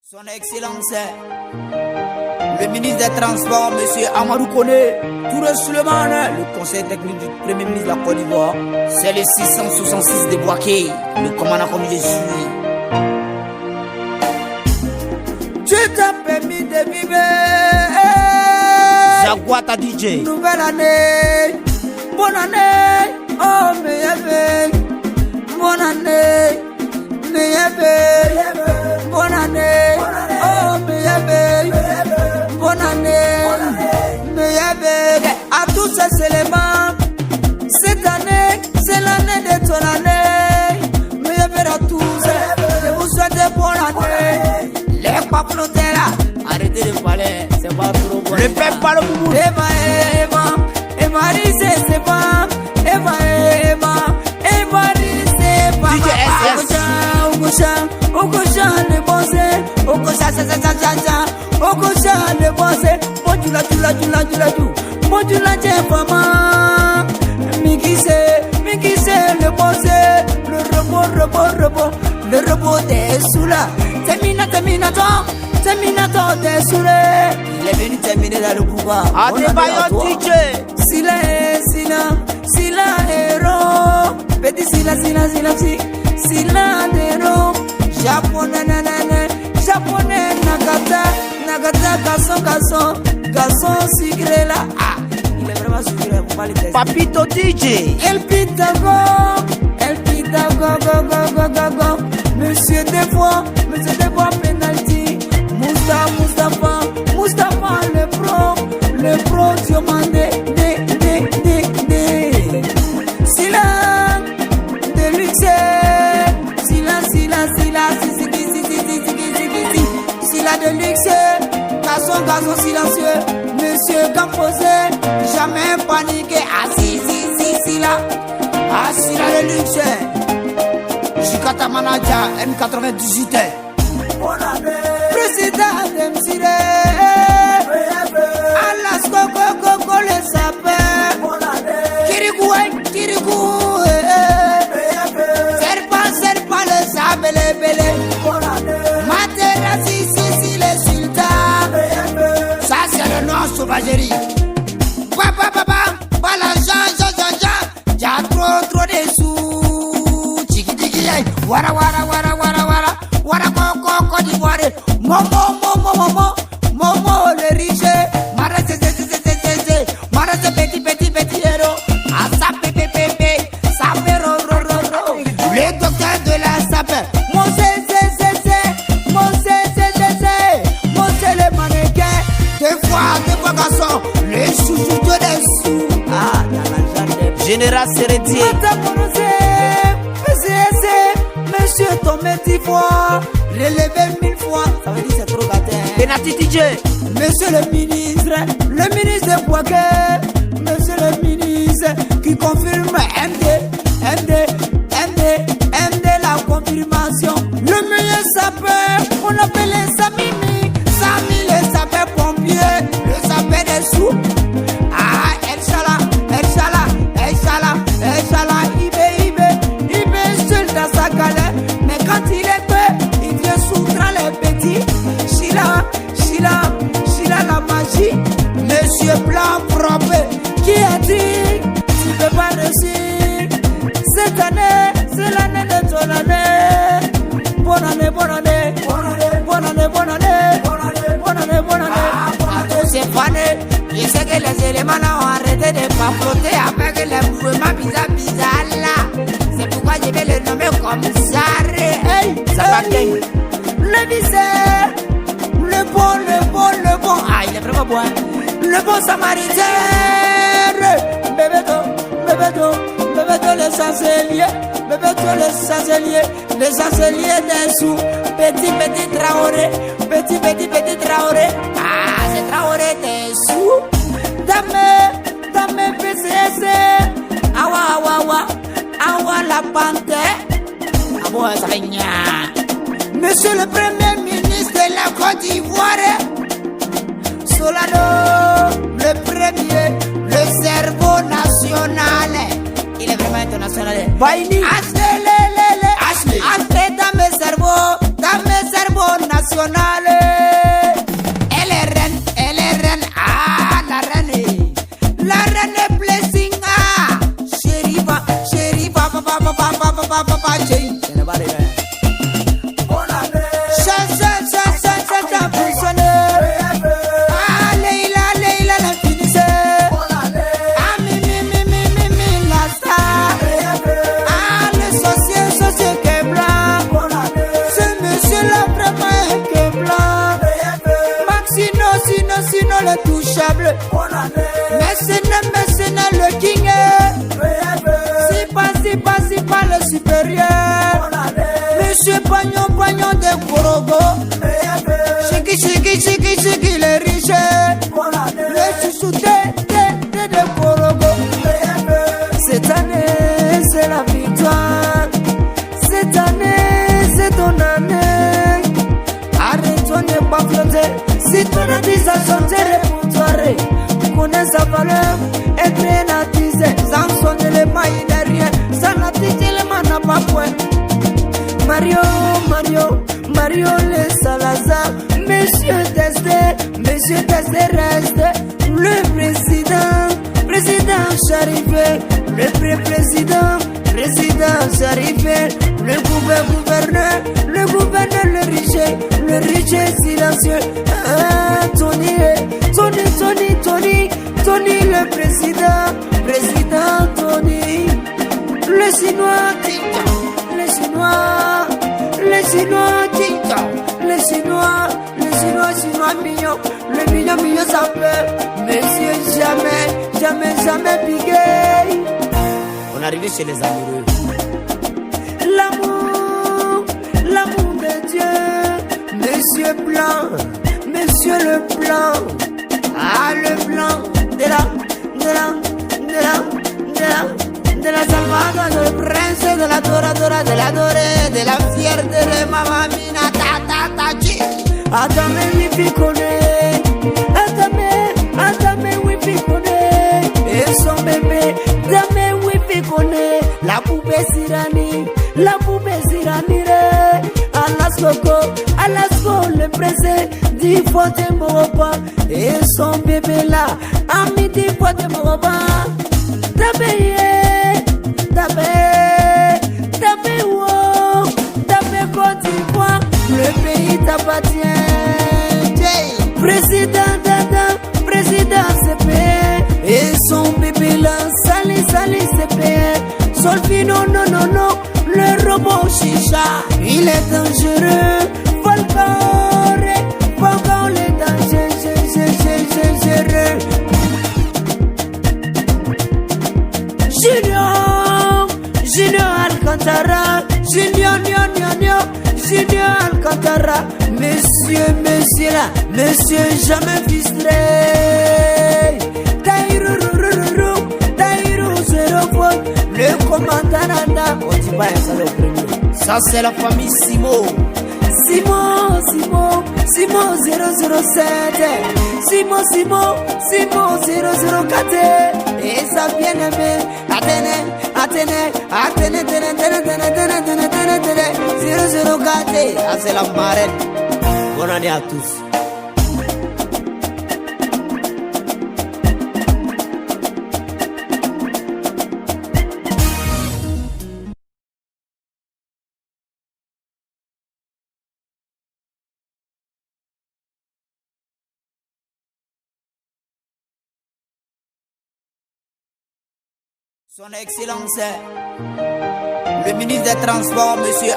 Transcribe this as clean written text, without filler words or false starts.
Son Excellence, le ministre des Transports, M. Amadou Koné, Touré Suleiman, le conseil technique du Premier ministre de la Côte d'Ivoire, c'est le 666 de Boaké, le commandant comme je suis. Tu t'as permis de vivre, Jaguata DJ. Nouvelle année, bonne année, oh meilleur, bonne année, meilleur, bonne année, oh meilleur, bonne année, meilleur, à tous ces éléments. Cette année, c'est l'année de ton année, meilleur à tous. Je vous souhaite bonne année. Les paplotés là, arrêtez de parler, c'est pas trop bon. Le peuple parle beaucoup. Eva, c'est pas. Eva, c'est pas. DJ SS. Okosha, le bossé. Okosha, Okosha, le bossé. Modula, fama. Mikise, le bossé. Le robot des soula. Terminator des soulés. Il est venu terminer dans le pouvoir. Adebayo DJ. Sila héros. Petit Sila héros. Japonais Nagata, garçon sucré là. Ah, il est vraiment sucré, faut pas le tester. Papito DJ. El Pitago, go. Monsieur Desbois, penalty. Moustapha, le pro, diamandé, Sila, de luxe, Sila de luxe, garçon silencieux, monsieur Camposé, jamais paniqué, Sila de luxe, Jikata Manaja, M98, président MCD, Alas Coco le sapin, Kirikou, Serpent le sable belé, Matera si le sultan, ça c'est le nom sauvagerie, papa, Jean, y'a trop de sous, tiki, wara, Côte d'Ivoire, Momo, le riche, Marase, petit héros, Asa, pépé, Sapero, le docteur de la sape, Mose, le mannequin, deux fois garçon, le chouchou de dessous, ah, dans la jardin, Général Sérédier, Monsieur Tomé 10 fois, relevé 1000 fois, ça veut dire c'est trop gâté. Benati DJ. Monsieur le ministre de Boaké, monsieur le ministre qui confirme MD, la confirmation. Le meilleur sapeur, on appelle les Samimi, le sapeur pompier, le sapeur des sous. Ah, Inch'Allah, Ibe seul dans sa galère, mais quand il est peu, il vient soutra les petits. Sheila la magie, monsieur Blanc propre, qui a dit, tu peux pas réussir. Cette année, c'est l'année de ton année. Bonne année. C'est fané. Je sais que les éléments là ont arrêté de papoter avec les mouvements bizarres là. C'est pourquoi je vais le nommer comme ça. Hey, ça va bien. Le viseur, le bon. Ah, il est vraiment bon. Le bon samaritain. Bébé le chancelier des sous. Petit Traoré. Ah, c'est Traoré des sous. Dame PCS. Awa la panthère. Ah bon, ça va bien. Monsieur le Premier ministre de la Côte d'Ivoire, Solano, le premier, le cerveau national. Il est vraiment international. Baini. Ashley, dans mes cerveaux national. pagnon de Korogo. Chiki, les riches. Le chouchouté de Korogo. Cette année, c'est la victoire. Cette année, c'est ton année. Arrête-toi de pas flotter. Si ton artiste a chanté pour toi, connais sa valeur et prénatisé. Sans sonner les mailles derrière. Sans la tête, le man n'a pas point. Mario le Salazar. Monsieur Testé reste. Le président Charifé. Le président Charifé. Le gouverneur, le riche silencieux. Tony, le président Tony. Le chinois mignon. Le mignon ça peut. Monsieur jamais piqué. On est arrivé chez les amoureux. L'amour de Dieu. Monsieur le blanc. Ah, le blanc de la Salvador, del prince, de la Dora, de la Dorée, de la fierté de Mamma Mina, ta, chi. Adame, oui, picone. Adame, oui, picone. Et son bébé, Dame, oui, picone. La poupée Sirani, Alasco, le pressé, 10 fois de Moroba. Et son bébé là, ami 10 fois de Moroba. Dame, Côte d'Ivoire, le pays t'appartient. Président CP, et son bébé là, Sali CP. Solfino, non, le robot chicha, il est dangereux. Falcon, les dangers, Junior Alcantara, Junior Alcantara, monsieur jamais fistré. Taïrou, zéro faute, le commandant Nanda, on dit pas ça le premier. Ça c'est la famille Simon 007. Simon 004. Et ça bien aimé. Athénée. 004. Ah, c'est la marraine. Bonne année à tous. Son Excellence, le ministre des Transports, monsieur